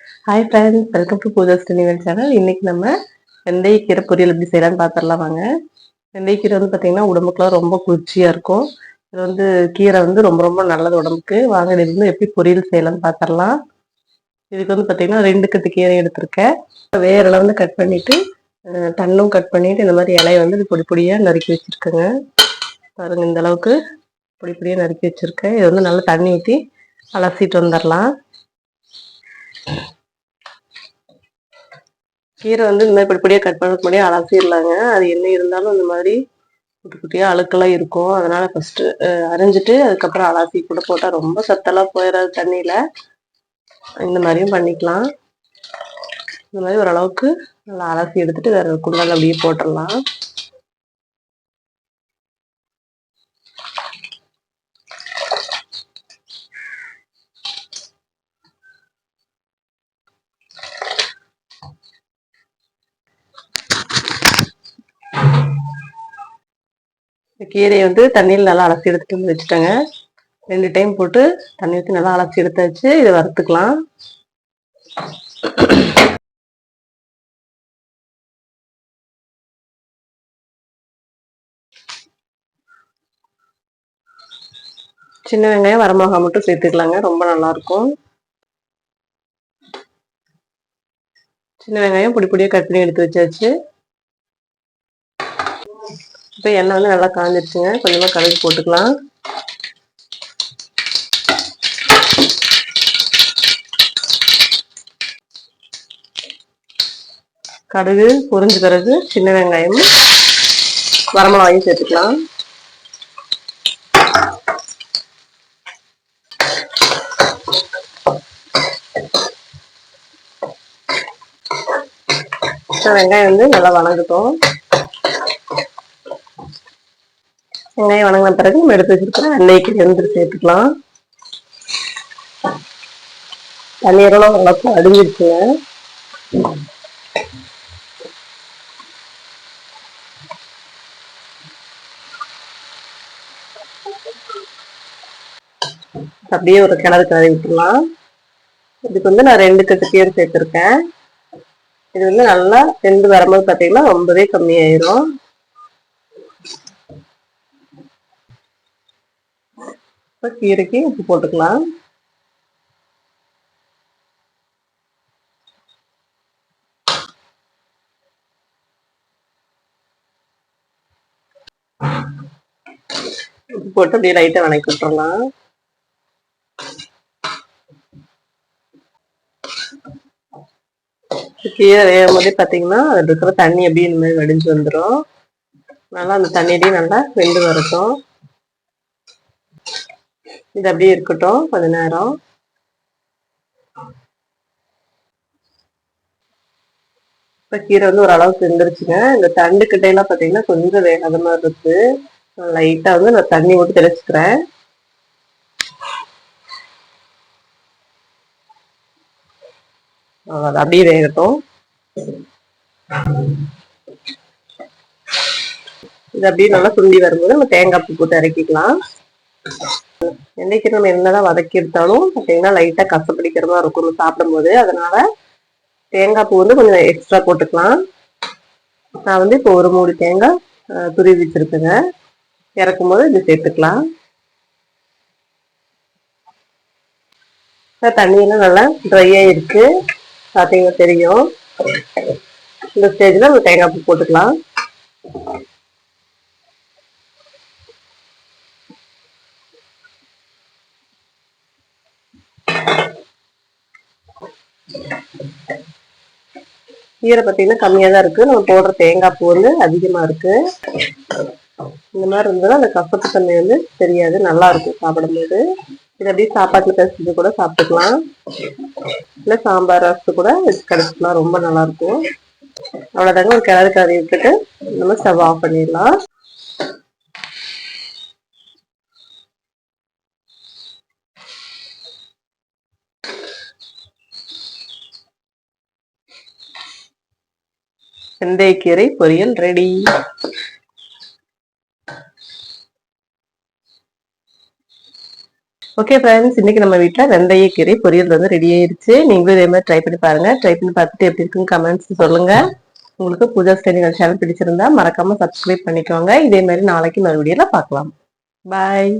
Hi friends, welcome to Pooja ஸ்டினிவல் channel. இன்னைக்கு நம்ம வெந்தயக்கீரை பொரியல் எப்படி செய்யலாம்னு பார்த்துடலாம் வாங்க. வெந்தயக்கீரை வந்து பார்த்தீங்கன்னா உடம்புக்குலாம் ரொம்ப குளிர்ச்சியாக இருக்கும். இது வந்து கீரை வந்து ரொம்ப ரொம்ப நல்லது உடம்புக்கு. வாங்க இது வந்து எப்படி பொரியல் செய்யலாம்னு பார்த்துடலாம். இதுக்கு வந்து பார்த்தீங்கன்னா 2 கட்டு கீரை எடுத்திருக்கேன். வேரெல்லாம் வந்து கட் பண்ணிட்டு தண்ணும் கட் பண்ணிட்டு இந்த மாதிரி இலையை வந்து பொடி பொடியாக நறுக்கி வச்சிருக்கேங்க. பாருங்க, இந்த அளவுக்கு பொடி பொடியாக நறுக்கி வச்சிருக்கேன். இது வந்து நல்லா தண்ணி ஊற்றி அலசிட்டு வந்துடலாம். கீரை வந்து இந்த மாதிரி படிப்படியாக கட் பண்ண முன்னாடியே அலசிடலாங்க. அது என்ன இருந்தாலும் இந்த மாதிரி குட்டி குட்டியாக அழுக்கெல்லாம் இருக்கும். அதனால ஃபஸ்ட்டு அரைஞ்சிட்டு அதுக்கப்புறம் அலசி கூட போட்டால் ரொம்ப சத்தெல்லாம் போயிடாது தண்ணியில். இந்த மாதிரியும் பண்ணிக்கலாம். இந்த மாதிரி ஓரளவுக்கு நல்லா அலசி எடுத்துட்டு வேற குண்டால அப்படியே போட்டுடலாம். கீரையை வந்து தண்ணியில் நல்லா அலசி எடுத்துட்டு வச்சுட்டேங்க. 2 டைம் போட்டு தண்ணி ஊற்றி நல்லா அலசி எடுத்தாச்சு. இதை வறுத்துக்கலாம். சின்ன வெங்காயம் வரமிளகாய் மட்டும் சேர்த்துக்கலாங்க, ரொம்ப நல்லா இருக்கும். சின்ன வெங்காயம் பொடி பொடியாக கட் பண்ணி எடுத்து வச்சாச்சு. இப்போ எண்ணெய் வந்து நல்லா காஞ்சிருச்சுங்க. கொஞ்சமாக கடுகு போட்டுக்கலாம். கடுகு பொரிஞ்ச பிறகு சின்ன வெங்காயமும் வரமிளகாயும் சேர்த்துக்கலாம். வெங்காயம் வந்து நல்லா வணங்கட்டும். வெங்காயம் வணங்கின பிறகு நம்ம எடுத்து வச்சிருக்கிற வெந்தயக்கீரை வந்து சேர்த்துக்கலாம். தண்ணீரெல்லாம் ஓரளவுக்கு அடிஞ்சிருச்சுங்க. அப்படியே ஒரு கிணறு கிளறி விட்டுலாம். இதுக்கு வந்து நான் 2 கட்டு கீரை சேர்த்துருக்கேன். இது வந்து நல்லா வெந்து வரும்போது பார்த்தீங்கன்னா ரொம்பவே கம்மியாயிரும். இப்போ கீரைக்கு உப்பு போட்டுக்கலாம். உப்பு போட்டு அப்படியே லைட்டாக வணக்கி விட்டுறலாம். கீரை வேகும் போதே பார்த்தீங்கன்னா அதில் இருக்கிற தண்ணி அப்படியே இந்த மாதிரி வடிஞ்சு வந்துடும். நல்லா அந்த தண்ணியிலேயே நல்லா வெந்து வரட்டும். இது அப்படியே இருக்கட்டும் கொஞ்ச நேரம். இப்போ கீரை வந்து ஓரளவுக்கு வெந்துருச்சுங்க. இந்த தண்டு கிட்டையெல்லாம் பார்த்தீங்கன்னா கொஞ்சம் வேகாத மாதிரி இருக்கு. லைட்டாக வந்து நான் தண்ணி ஊற்றி தெளிச்சுக்கிறேன். அது அப்படியே வேகட்டும். இது அப்படியே நல்லா சுண்டி வரும்போது நம்ம தேங்காய் பூ போட்டு இறக்கிக்கலாம். வெந்தயக்கீரை நம்ம என்னதான் வதக்கி எடுத்தாலும் பார்த்தீங்கன்னா லைட்டாக கசப்பிடிக்கிற மாதிரி இருக்கும் சாப்பிடும்போது. அதனால தேங்காய் பூ வந்து கொஞ்சம் எக்ஸ்ட்ரா போட்டுக்கலாம். நான் வந்து இப்போ ஒரு மூடி தேங்காய் துருவி வச்சிருக்கேங்க. இறக்கும் போது இது சேர்த்துக்கலாம். தண்ணியெல்லாம் நல்லா ட்ரை ஆயிருக்கு, பார்த்தீங்கன்னா தெரியும். இந்த ஸ்டேஜில் நம்ம தேங்காய் பூ போட்டுக்கலாம். கீரை பார்த்தீங்கன்னா கம்மியாக தான் இருக்குது. நம்ம போடுற தேங்காய் பூ வந்து அதிகமாக இருக்குது. இந்த மாதிரி இருந்ததுன்னா அந்த கசப்பு தன்மை வந்து தெரியாது, நல்லா இருக்கும் சாப்பிடும்போது. இது அப்படியே சாப்பாட்டில் பேசிட்டு கூட சாப்பிட்டுக்கலாம். இல்லை சாம்பார் ரசத்து கூட வச்சு கிடச்சிக்கலாம், ரொம்ப நல்லாயிருக்கும். அவ்வளோதாங்க, ஒரு கிளறு கறி விட்டுட்டு நம்ம ஸ்டவ் ஆஃப் பண்ணிடலாம். வெந்தயக்கீரை பொரியல் ரெடி. ஓகே ஃப்ரெண்ட்ஸ், இன்னைக்கு நம்ம வீட்டில் வெந்தயக்கீரை பொரியல் வந்து ரெடி ஆயிருச்சு. நீங்களும் இதே மாதிரி ட்ரை பண்ணி பாருங்க. ட்ரை பண்ணி பார்த்துட்டு எப்படி இருக்குன்னு கமெண்ட்ஸ் சொல்லுங்க. உங்களுக்கு பூஜா ஸ்டைலிகள் சேனல் பிடிச்சிருந்தா மறக்காம சப்ஸ்கிரைப் பண்ணிக்கோங்க. இதே மாதிரி நாளைக்கு மறு வீடியோல பார்க்கலாம். பாய்.